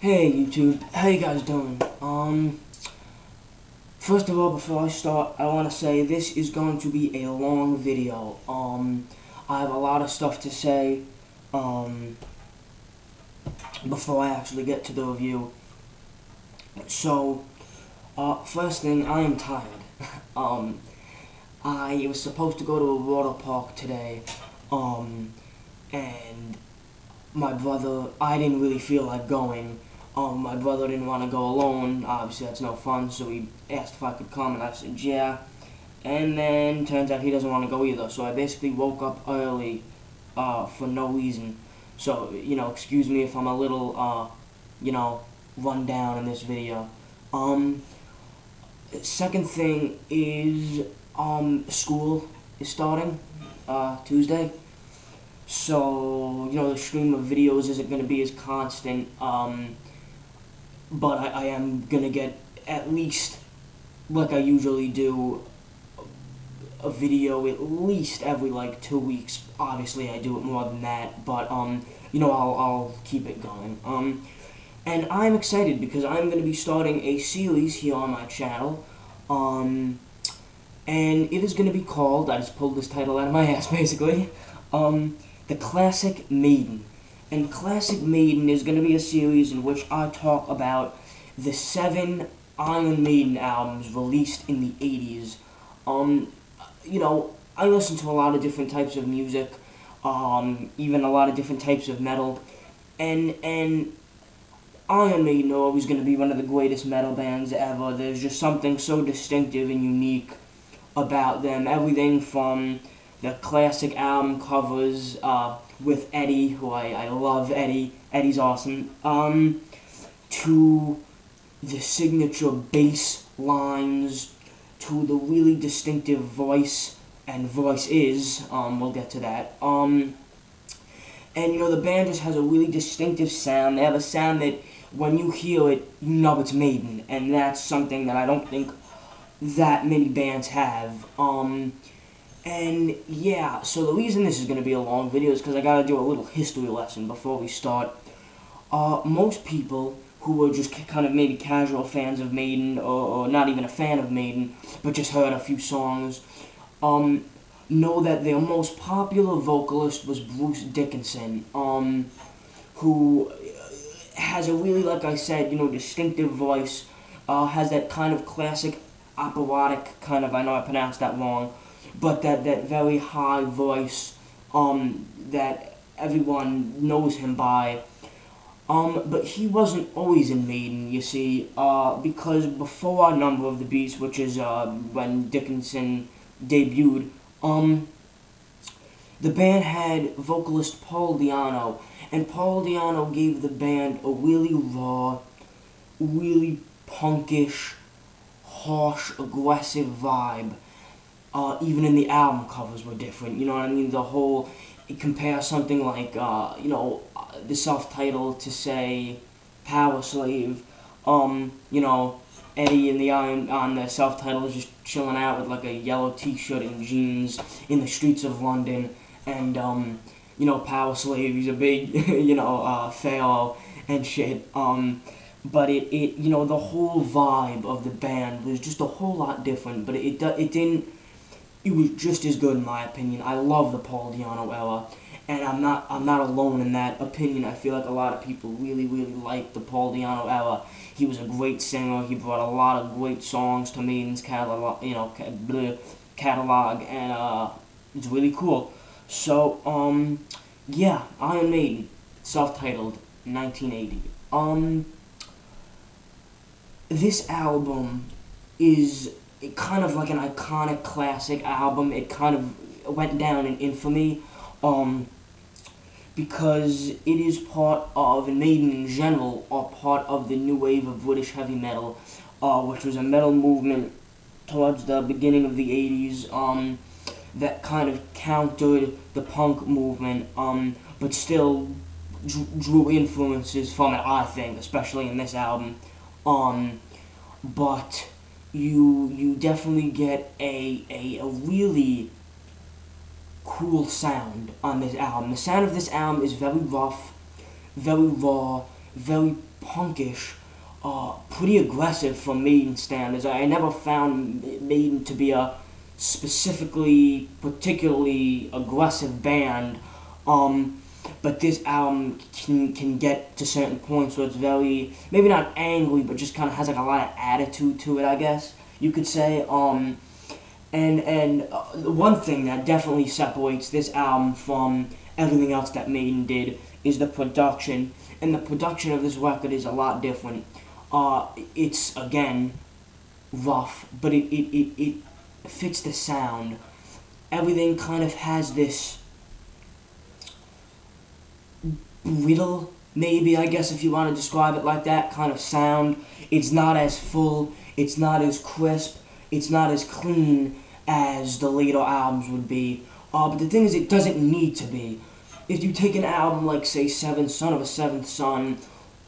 Hey YouTube, how you guys doing? First of all, before I start, I want to say this is going to be a long video. I have a lot of stuff to say, before I actually get to the review. So, first thing, I am tired. I was supposed to go to a water park today, and my brother, I didn't really feel like going. My brother didn't want to go alone. Obviously, that's no fun, so he asked if I could come, and I said, yeah. And then, turns out he doesn't want to go either, so I basically woke up early, for no reason. So, excuse me if I'm a little, run down in this video. Second thing is, school is starting, Tuesday. So, the stream of videos isn't going to be as constant, but I am going to get at least, like I usually do, a video at least every, 2 weeks. Obviously, I do it more than that, but, I'll keep it going. And I'm excited because I'm going to be starting a series here on my channel, and it is going to be called, I just pulled this title out of my ass, basically, The Classic Maiden. And Classic Maiden is going to be a series in which I talk about the 7 Iron Maiden albums released in the 80s. I listen to a lot of different types of music, even a lot of different types of metal, and Iron Maiden are always going to be one of the greatest metal bands ever. There's just something so distinctive and unique about them. Everything from the classic album covers, with Eddie, who I love Eddie. Eddie's awesome. To the signature bass lines, to the really distinctive voice, and voice is, we'll get to that. And, the band just has a really distinctive sound. They have a sound that, when you hear it, you know it's Maiden, and that's something that I don't think that many bands have. And yeah, so the reason this is going to be a long video is because I got to do a little history lesson before we start. Most people who are just kind of maybe casual fans of Maiden, or not even a fan of Maiden, but just heard a few songs, know that their most popular vocalist was Bruce Dickinson, who has a really, like I said, distinctive voice, has that kind of classic operatic kind of, I know I pronounced that wrong, but that very high voice, that everyone knows him by. But he wasn't always in Maiden, you see, because before Number of the Beast, which is, when Dickinson debuted, the band had vocalist Paul Di'Anno, and Paul Di'Anno gave the band a really raw, really punkish, harsh, aggressive vibe. Even in the album covers were different, you know what I mean? The whole, compare something like, the self-titled to, say, Power Slave, Eddie in the Iron, on the self-titled is just chilling out with, like, a yellow t-shirt and jeans in the streets of London, and, Power Slave, he's a big, pharaoh and shit, but the whole vibe of the band was just a whole lot different, but it was just as good in my opinion. I love the Paul Di'Anno era, and I'm not alone in that opinion. I feel like a lot of people really, really like the Paul Di'Anno era. He was a great singer. He brought a lot of great songs to Maiden's catalog, and it's really cool. So, yeah, Iron Maiden, self-titled, 1980. This album is kind of like an iconic classic album. It kind of went down in infamy, because it is part of, and Maiden in general, are part of the new wave of British heavy metal, which was a metal movement towards the beginning of the 80s, that kind of countered the punk movement, but still drew influences from it, I think, especially in this album. But you definitely get a really cool sound on this album. The sound of this album is very rough, very raw, very punkish, pretty aggressive for Maiden standards. I never found Maiden to be a specifically, particularly aggressive band, but this album can get to certain points where it's very, maybe not angry, but just kind of has like a lot of attitude to it, I guess you could say. One thing that definitely separates this album from everything else that Maiden did is the production, and the production of this record is a lot different. It's, again, rough, but it fits the sound. Everything kind of has this brittle, maybe, I guess, if you want to describe it like that, kind of sound. It's not as full, it's not as crisp, it's not as clean as the later albums would be. But the thing is, it doesn't need to be. If you take an album like, say, Son of a Seventh Son,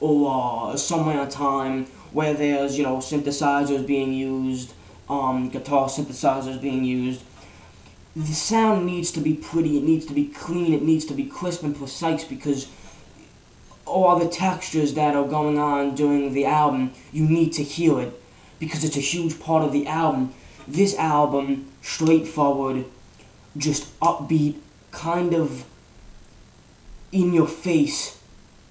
or Somewhere in Time, where there's, synthesizers being used, guitar synthesizers being used, the sound needs to be pretty, it needs to be clean, it needs to be crisp and precise, because all the textures that are going on during the album, you need to hear it, because it's a huge part of the album. This album, straightforward, just upbeat, kind of in your face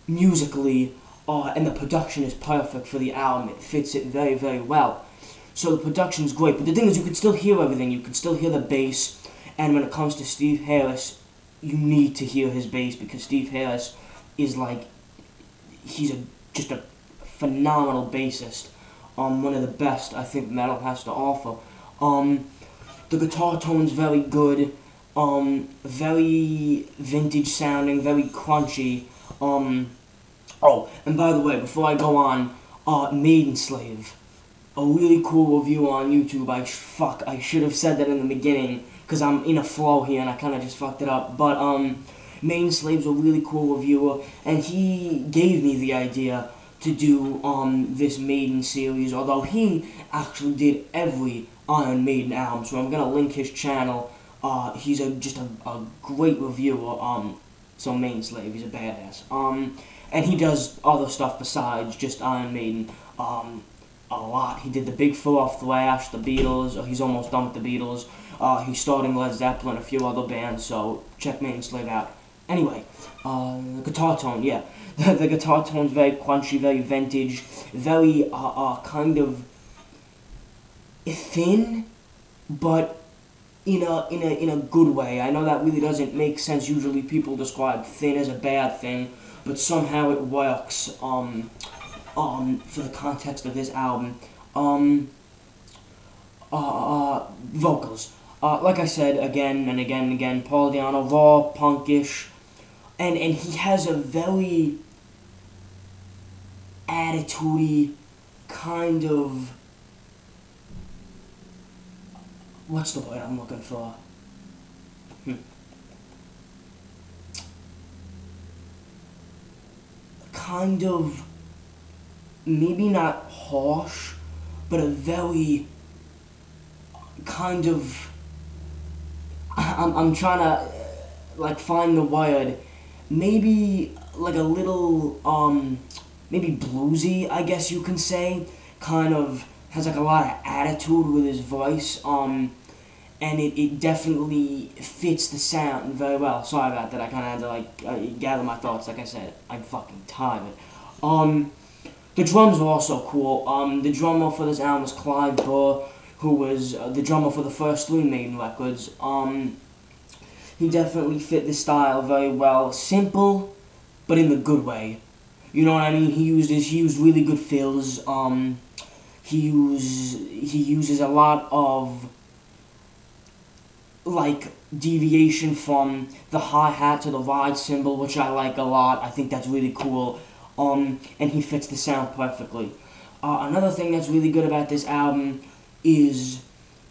musically, and the production is perfect for the album. It fits it very, very well. So the production's great, but the thing is, you can still hear everything. You can still hear the bass, and when it comes to Steve Harris, you need to hear his bass, because Steve Harris is like, he's just a phenomenal bassist. One of the best, I think, metal has to offer. The guitar tone's very good, very vintage sounding, very crunchy. Oh, and by the way, before I go on, Maiden Slave, a really cool review on YouTube. I should have said that in the beginning, because I'm in a flow here and I kind of just fucked it up. But Maiden Slave's a really cool reviewer, and he gave me the idea to do this Maiden series, although he actually did every Iron Maiden album, so I'm gonna link his channel. He's just a great reviewer. So Maiden Slave, he's a badass. And he does other stuff besides just Iron Maiden. A lot. He did the Big Four of Thrash, the Beatles. He's almost done with the Beatles. He's starting Led Zeppelin, a few other bands. So check Maiden Slave out. Anyway, the guitar tone, yeah. The guitar tone's very crunchy, very vintage, very kind of thin, but in a good way. I know that really doesn't make sense. Usually people describe thin as a bad thing, but somehow it works for the context of this album. Vocals. Like I said again and again and again, Paul Di'Anno, raw, punkish, and he has a very attitude-y kind of, what's the word I'm looking for? Kind of, maybe not harsh, but a very kind of, I'm trying to like find the word, maybe like a little maybe bluesy, I guess you can say. Kind of has like a lot of attitude with his voice, and it definitely fits the sound very well. Sorry about that, I kind of had to like gather my thoughts. Like I said, I'm fucking tired. The drums were also cool. The drummer for this album was Clive Burr, who was the drummer for the first 3 Maiden records. He definitely fit the style very well. Simple, but in the good way. You know what I mean? He used really good fills. He uses a lot of like deviation from the hi-hat to the ride cymbal, which I like a lot. I think that's really cool. And he fits the sound perfectly. Another thing that's really good about this album is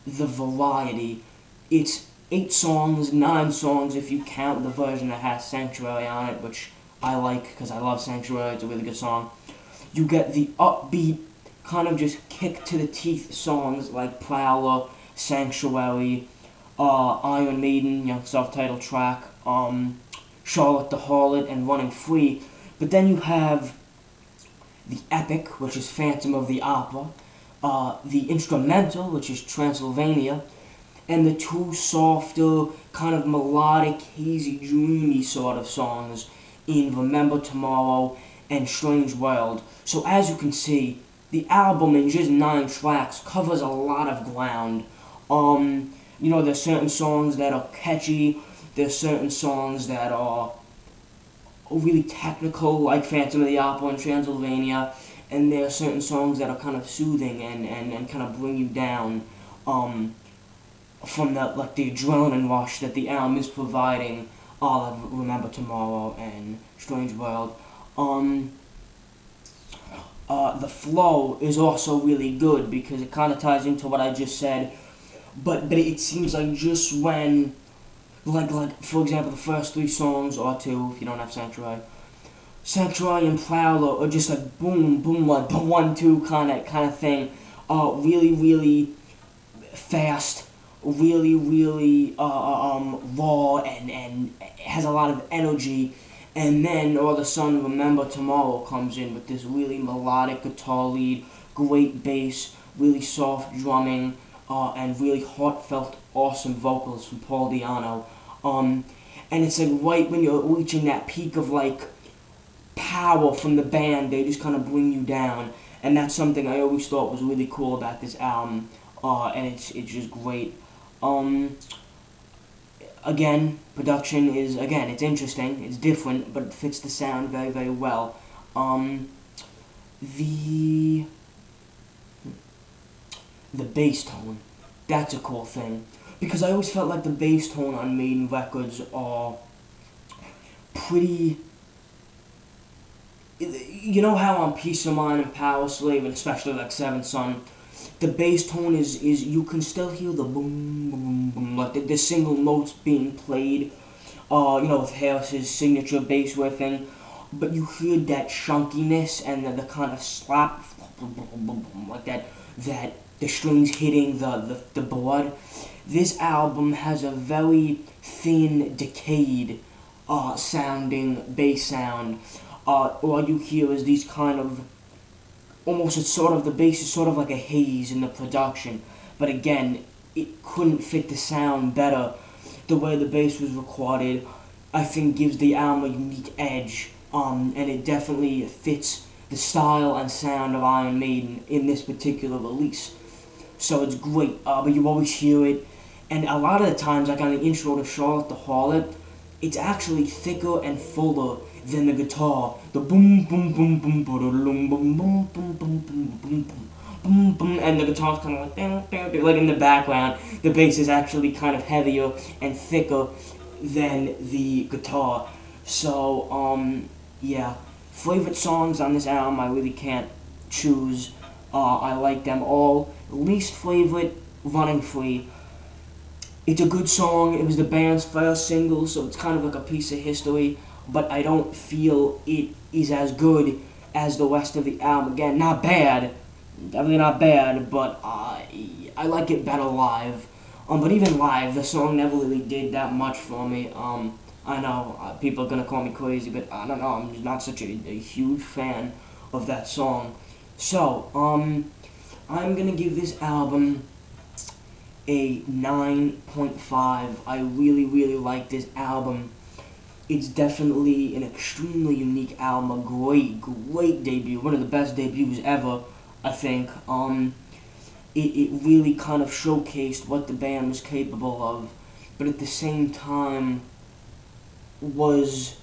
the variety. It's 8 songs, 9 songs if you count the version that has Sanctuary on it, which I like because I love Sanctuary. It's a really good song. You get the upbeat, kind of just kick to the teeth songs like Prowler, Sanctuary, Iron Maiden, self-titled track, Charlotte the Harlot, and Running Free. But then you have the epic, which is Phantom of the Opera, the instrumental, which is Transylvania, and the two softer, kind of melodic, hazy, dreamy sort of songs in Remember Tomorrow and Strange World. So as you can see, the album in just 9 tracks covers a lot of ground. You know, there's certain songs that are catchy, there's certain songs that are really technical, like Phantom of the Opera and Transylvania, and there are certain songs that are kind of soothing and kind of bring you down from the adrenaline rush that the album is providing. All of Remember Tomorrow and Strange World. The flow is also really good because it kind of ties into what I just said, but it seems like just when, like for example, the first 3 songs, or 2 if you don't have Sanctuary and Prowler are just like boom, boom, like 1-2 kind of thing. Really, really fast, really raw and has a lot of energy. And then all of a sudden, Remember Tomorrow comes in with this really melodic guitar lead, great bass, really soft drumming, and really heartfelt, awesome vocals from Paul Di'Anno. And it's like right when you're reaching that peak of like power from the band, they just kind of bring you down. And that's something I always thought was really cool about this album. And it's just great. Again, production is, it's interesting, it's different, but it fits the sound very, very well. The bass tone, that's a cool thing. Because I always felt like the bass tone on Maiden records are pretty... You know how on Peace of Mind and Power Slave, and especially like Seventh Son, the bass tone is you can still hear the boom, boom, boom, like the single notes being played, you know, with Harris's signature bass riffing, but you hear that chunkiness and the kind of slap, like that the strings hitting the board. This album has a very thin, decayed sounding bass sound. All you hear is these kind of, almost it's sort of, the bass is sort of like a haze in the production, but again, it couldn't fit the sound better. The way the bass was recorded, I think gives the album a unique edge, and it definitely fits the style and sound of Iron Maiden in this particular release. So it's great, but you always hear it, and a lot of the times, like on the intro to Charlotte the Harlot, it's actually thicker and fuller than the guitar. The boom boom boom boom boom boom boom boom boom boom boom boom boom, and the guitar's kind of like in the background. The bass is actually kind of heavier and thicker than the guitar. So yeah, favorite songs on this album, I really can't choose. I like them all. Least favorite, Running Free. It's a good song. It was the band's first single, so it's kind of like a piece of history, but I don't feel it is as good as the rest of the album. Again, not bad, definitely not bad, but I like it better live. But even live, the song never really did that much for me. I know people are gonna call me crazy, but I don't know, I'm just not such a huge fan of that song. So, I'm gonna give this album a 9.5. I really, really like this album. It's definitely an extremely unique album, a great debut, one of the best debuts ever, I think. It really kind of showcased what the band was capable of, but at the same time was,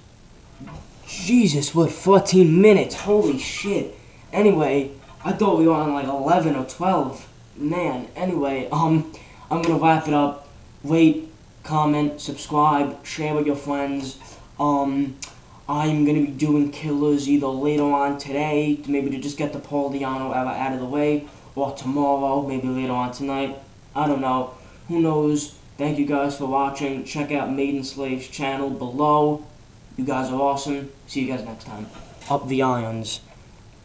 Jesus, what, 14 minutes, holy shit. Anyway, I thought we were on like 11 or 12, man. Anyway, I'm gonna wrap it up. Rate, comment, subscribe, share with your friends. I'm gonna be doing Killers either later on today, maybe to just get the Paul Di'Anno era out of the way, or tomorrow, maybe later on tonight. I don't know. Who knows? Thank you guys for watching. Check out Maiden Slave's channel below. You guys are awesome. See you guys next time. Up the irons.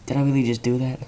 Did I really just do that?